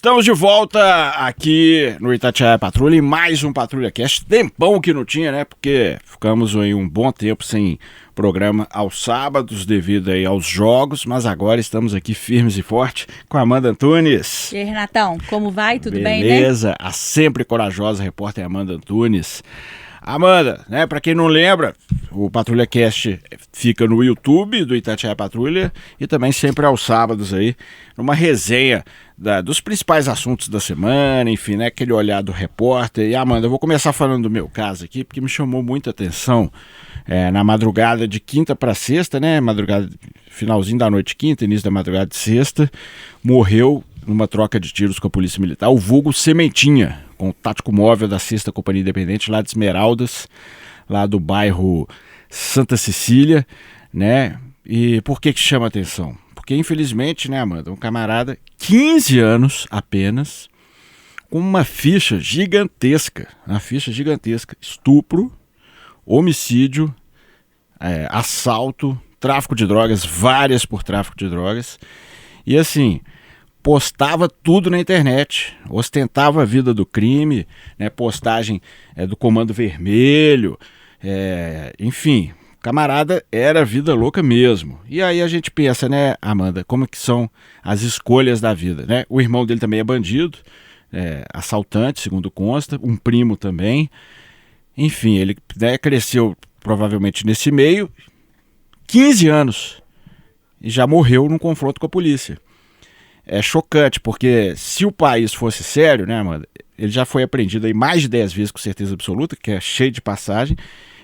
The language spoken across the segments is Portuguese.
Estamos de volta aqui no Itatiaia Patrulha, em mais um Patrulha Cast. Tempão que não tinha, né? Porque ficamos aí um bom tempo sem programa aos sábados devido aí aos jogos, mas agora estamos aqui firmes e fortes com a Amanda Antunes. E aí, Renatão, como vai? Tudo bem, né? Beleza, a sempre corajosa repórter Amanda Antunes. Amanda, né, pra quem não lembra, o Patrulha Cast fica no YouTube do Itatiaia Patrulha e também sempre aos sábados aí, numa resenha dos principais assuntos da semana, enfim, né, aquele olhar do repórter. E Amanda, eu vou começar falando do meu caso aqui, porque me chamou muita atenção na madrugada de quinta para sexta, né, madrugada, finalzinho da noite de quinta, início da madrugada de sexta, morreu numa troca de tiros com a Polícia Militar, o vulgo Sementinha, com o tático móvel da 6ª Companhia Independente, lá de Esmeraldas, lá do bairro Santa Cecília, né? E por que chama atenção? Porque, infelizmente, né, Amanda, um camarada, 15 anos apenas, com uma ficha gigantesca, estupro, homicídio, assalto, tráfico de drogas, várias por tráfico de drogas, e assim, postava tudo na internet, ostentava a vida do crime, né, postagem do Comando Vermelho, enfim, camarada era vida louca mesmo. E aí a gente pensa, né, Amanda, como que são as escolhas da vida, né? O irmão dele também é bandido, assaltante, segundo consta, um primo também. Enfim, ele, né, cresceu provavelmente nesse meio, 15 anos, e já morreu num confronto com a polícia. É chocante, porque se o país fosse sério, né, Amanda, ele já foi apreendido aí mais de 10 vezes com certeza absoluta, que é cheio de passagem,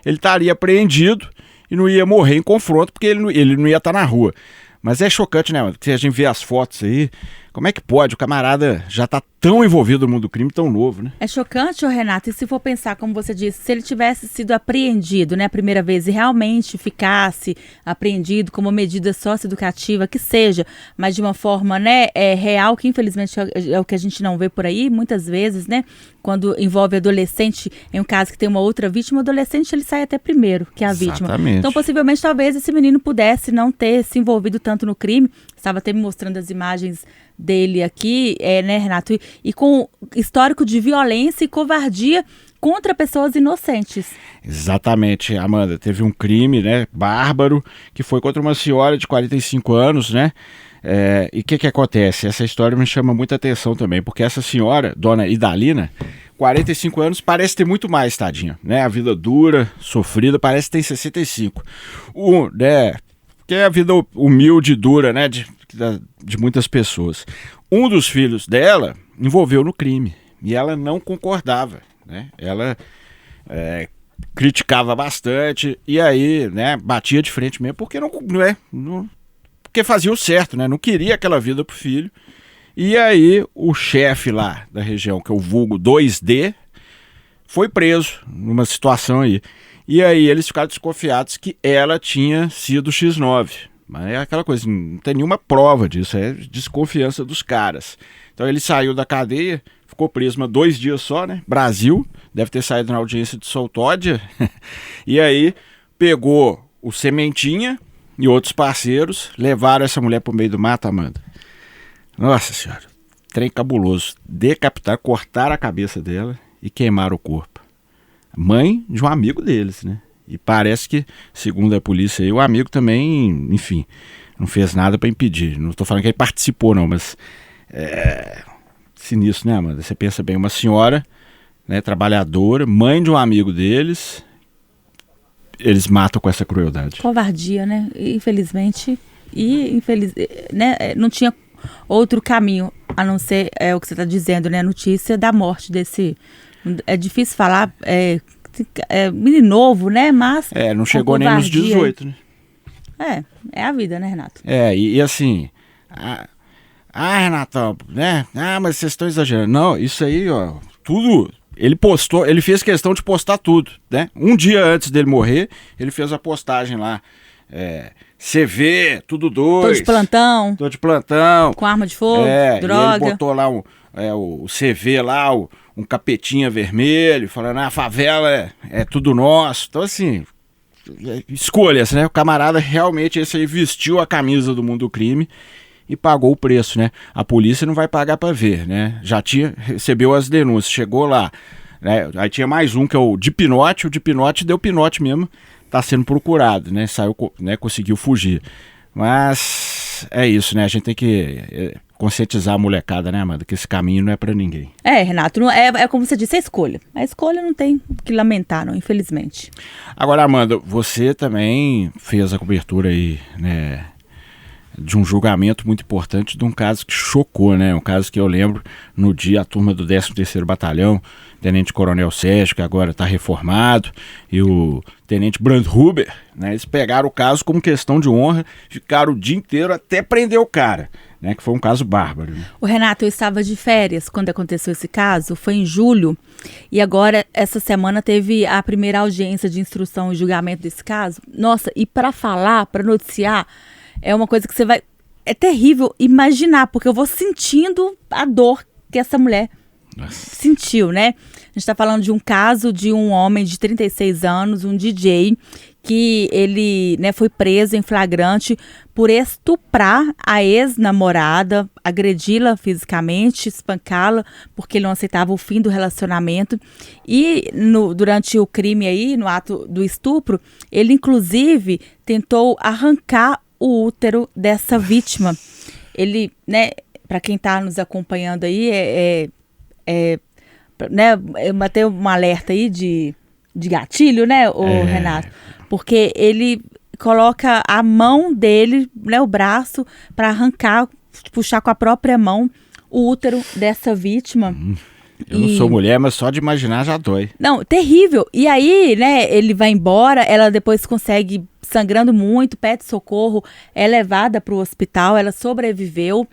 ele estaria apreendido e não ia morrer em confronto, porque ele não ia estar na rua. Mas é chocante, né, Amanda, que a gente vê as fotos aí, como é que pode? O camarada já tá tão envolvido no mundo do crime, tão novo, né? É chocante, Renato, e se for pensar, como você disse, se ele tivesse sido apreendido, né, a primeira vez e realmente ficasse apreendido como medida socioeducativa, que seja, mas de uma forma, né, real, que infelizmente é o que a gente não vê por aí, muitas vezes, né, quando envolve adolescente, em um caso que tem uma outra vítima, o adolescente ele sai até primeiro que a vítima. Exatamente. Então, possivelmente, talvez esse menino pudesse não ter se envolvido tanto no crime, estava até me mostrando as imagens dele aqui, né, Renato, e com histórico de violência e covardia contra pessoas inocentes. Exatamente, Amanda, teve um crime, né, bárbaro, que foi contra uma senhora de 45 anos, né, e o que acontece? Essa história me chama muita atenção também, porque essa senhora, dona Idalina, 45 anos, parece ter muito mais, tadinha, né, a vida dura, sofrida, parece que tem 65. Né, que é a vida humilde e dura, né, de muitas pessoas. Um dos filhos dela envolveu no crime e ela não concordava, né? Ela criticava bastante e aí, né, batia de frente mesmo porque porque fazia o certo, né? Não queria aquela vida pro filho. E aí o chefe lá da região, que é o vulgo 2D, foi preso numa situação aí. E aí eles ficaram desconfiados que ela tinha sido X9. Mas é aquela coisa, não tem nenhuma prova disso, é desconfiança dos caras. Então ele saiu da cadeia, ficou preso 2 dias só, né? Brasil, deve ter saído na audiência de Soltódia. E aí pegou o Sementinha e outros parceiros, levaram essa mulher pro meio do mato, Amanda. Nossa senhora, trem cabuloso. Decapitaram, cortaram a cabeça dela e queimaram o corpo. Mãe de um amigo deles, né? E parece que, segundo a polícia aí, o amigo também, enfim, não fez nada para impedir. Não estou falando que ele participou, não, mas sinistro, né, Amanda? Você pensa bem, uma senhora, né, trabalhadora, mãe de um amigo deles, eles matam com essa crueldade. Covardia, né? Infelizmente, né, não tinha outro caminho, a não ser o que você está dizendo, né? A notícia da morte desse... É difícil falar... menino novo, né? Mas não chegou nem nos 18, né? É a vida, né, Renato? E assim, Renatão, né? Mas vocês estão exagerando. Não, isso aí, ó, tudo, ele postou, ele fez questão de postar tudo, né? Um dia antes dele morrer, ele fez a postagem lá, CV, tudo 2. Tô de plantão. Com arma de fogo, droga. E ele botou lá o CV lá, um capetinha vermelho, falando, a favela é tudo nosso. Então, assim, escolhas, né? O camarada realmente, esse aí vestiu a camisa do mundo do crime e pagou o preço, né? A polícia não vai pagar para ver, né? Recebeu as denúncias, chegou lá, né? Aí tinha mais um que é o Dipinote, deu pinote mesmo, tá sendo procurado, né? Saiu, né? Conseguiu fugir. Mas é isso, né? A gente tem que conscientizar a molecada, né, Amanda? Que esse caminho não é para ninguém. Renato, é como você disse, a escolha. A escolha não tem o que lamentar, não, infelizmente. Agora, Amanda, você também fez a cobertura aí, né, de um julgamento muito importante de um caso que chocou, né? Um caso que eu lembro no dia a turma do 13º Batalhão, Tenente Coronel Sérgio, que agora está reformado, e o Tenente Brandhuber, né? Eles pegaram o caso como questão de honra, ficaram o dia inteiro até prender o cara, né? Que foi um caso bárbaro. Né? O Renato, eu estava de férias quando aconteceu esse caso, foi em julho, e agora essa semana teve a primeira audiência de instrução e julgamento desse caso. Nossa, e para falar, para noticiar, é uma coisa que você vai... É terrível imaginar, porque eu vou sentindo a dor que essa mulher sentiu, né? A gente está falando de um caso de um homem de 36 anos, um DJ, que ele, né, foi preso em flagrante por estuprar a ex-namorada, agredi-la fisicamente, espancá-la, porque ele não aceitava o fim do relacionamento. E durante o crime aí, no ato do estupro, ele inclusive tentou arrancar o útero dessa vítima. Ele, né, para quem está nos acompanhando aí, né, bateu um alerta aí de gatilho, né, Renato? Porque ele coloca a mão dele, né, o braço, para arrancar, puxar com a própria mão o útero dessa vítima. Eu não sou mulher, mas só de imaginar já dói. Não, terrível. E aí, né, ele vai embora, ela depois consegue, sangrando muito, pede socorro, é levada para o hospital, ela sobreviveu,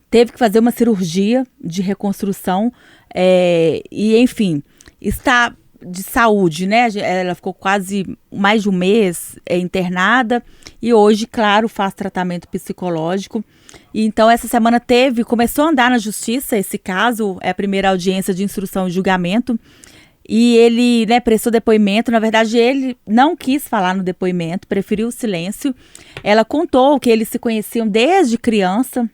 teve que fazer uma cirurgia de reconstrução, e enfim, está de saúde, né? Ela ficou quase mais de um mês internada e hoje, claro, faz tratamento psicológico. E então essa semana começou a andar na justiça esse caso, é a primeira audiência de instrução e julgamento. E ele, né, prestou depoimento. Na verdade, ele não quis falar no depoimento, preferiu o silêncio. Ela contou que eles se conheciam desde criança.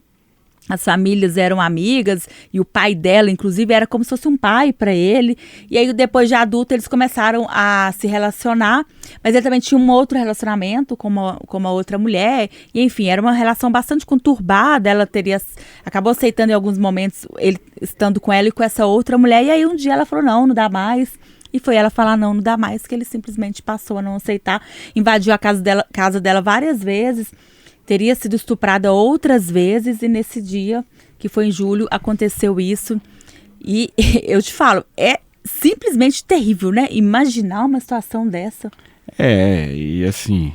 As famílias eram amigas e o pai dela, inclusive, era como se fosse um pai para ele. E aí, depois de adulto, eles começaram a se relacionar. Mas ele também tinha um outro relacionamento com uma outra mulher. E, enfim, era uma relação bastante conturbada. Ela acabou aceitando em alguns momentos ele estando com ela e com essa outra mulher. E aí, um dia ela falou, não dá mais. E foi ela falar não dá mais, que ele simplesmente passou a não aceitar. Invadiu a casa dela várias vezes. Teria sido estuprada outras vezes e nesse dia, que foi em julho, aconteceu isso. E eu te falo, é simplesmente terrível, né? Imaginar uma situação dessa. E assim,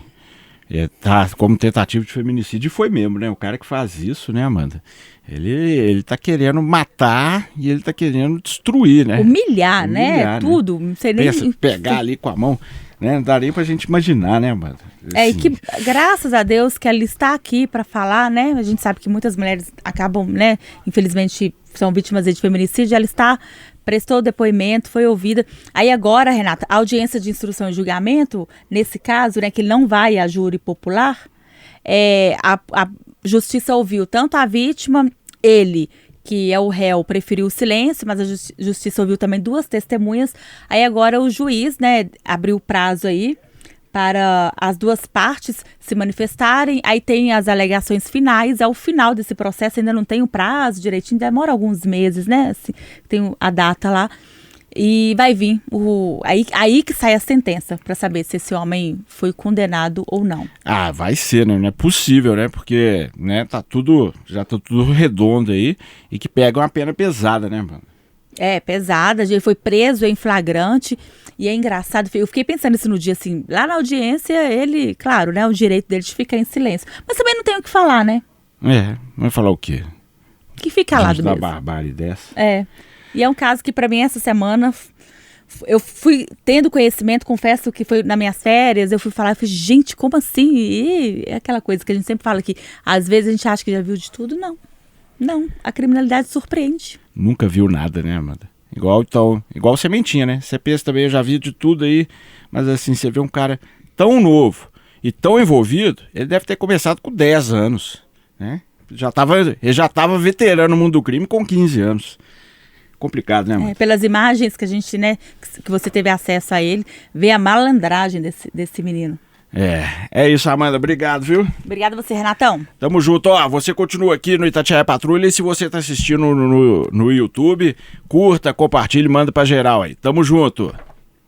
tá como tentativa de feminicídio, e foi mesmo, né? O cara que faz isso, né, Amanda? Ele tá querendo matar e ele tá querendo destruir, né? Humilhar, né? Tudo. Não sei nem... Pensa, pegar ali com a mão, né? Não dá nem pra gente imaginar, né, Amanda? E que, graças a Deus, que ela está aqui para falar, né? A gente sabe que muitas mulheres acabam, né? Infelizmente, são vítimas de feminicídio. Ela prestou o depoimento, foi ouvida. Aí agora, Renata, a audiência de instrução e julgamento, nesse caso, né? Que ele não vai a júri popular, a justiça ouviu tanto a vítima, ele, que é o réu, preferiu o silêncio, mas a justiça ouviu também duas testemunhas. Aí agora o juiz, né? Abriu o prazo aí para as duas partes se manifestarem, aí tem as alegações finais, ao final desse processo ainda não tem o prazo direitinho, demora alguns meses, né, assim, tem a data lá, e vai vir, aí que sai a sentença, para saber se esse homem foi condenado ou não. Vai ser, né, não é possível, né, porque, né, já tá tudo redondo aí, e que pega uma pena pesada, né, mano? Pesada, ele foi preso em flagrante. E é engraçado, eu fiquei pensando isso no dia, assim, lá na audiência, ele, claro, né, o direito dele de ficar em silêncio. Mas também não tem o que falar, né? Vai falar o quê? Que fica lá do mesmo. Uma barbárie dessa. E é um caso que, pra mim, essa semana, eu fui tendo conhecimento, confesso que foi nas minhas férias, eu fui falar, gente, como assim? E é aquela coisa que a gente sempre fala que, às vezes, a gente acha que já viu de tudo, não. Não, a criminalidade surpreende. Nunca viu nada, né, Amanda? Igual sementinha, né? Você pensa também, eu já vi de tudo aí, mas assim, você vê um cara tão novo e tão envolvido, ele deve ter começado com 10 anos, né? Ele já tava veterano no mundo do crime com 15 anos. Complicado, né, mano? Pelas imagens que a gente, né, que você teve acesso a ele, vê a malandragem desse menino. É isso, Amanda. Obrigado, viu? Obrigada você, Renatão. Tamo junto. Ó, você continua aqui no Itatiaia Patrulha e se você tá assistindo no YouTube, curta, compartilhe, manda pra geral aí. Tamo junto.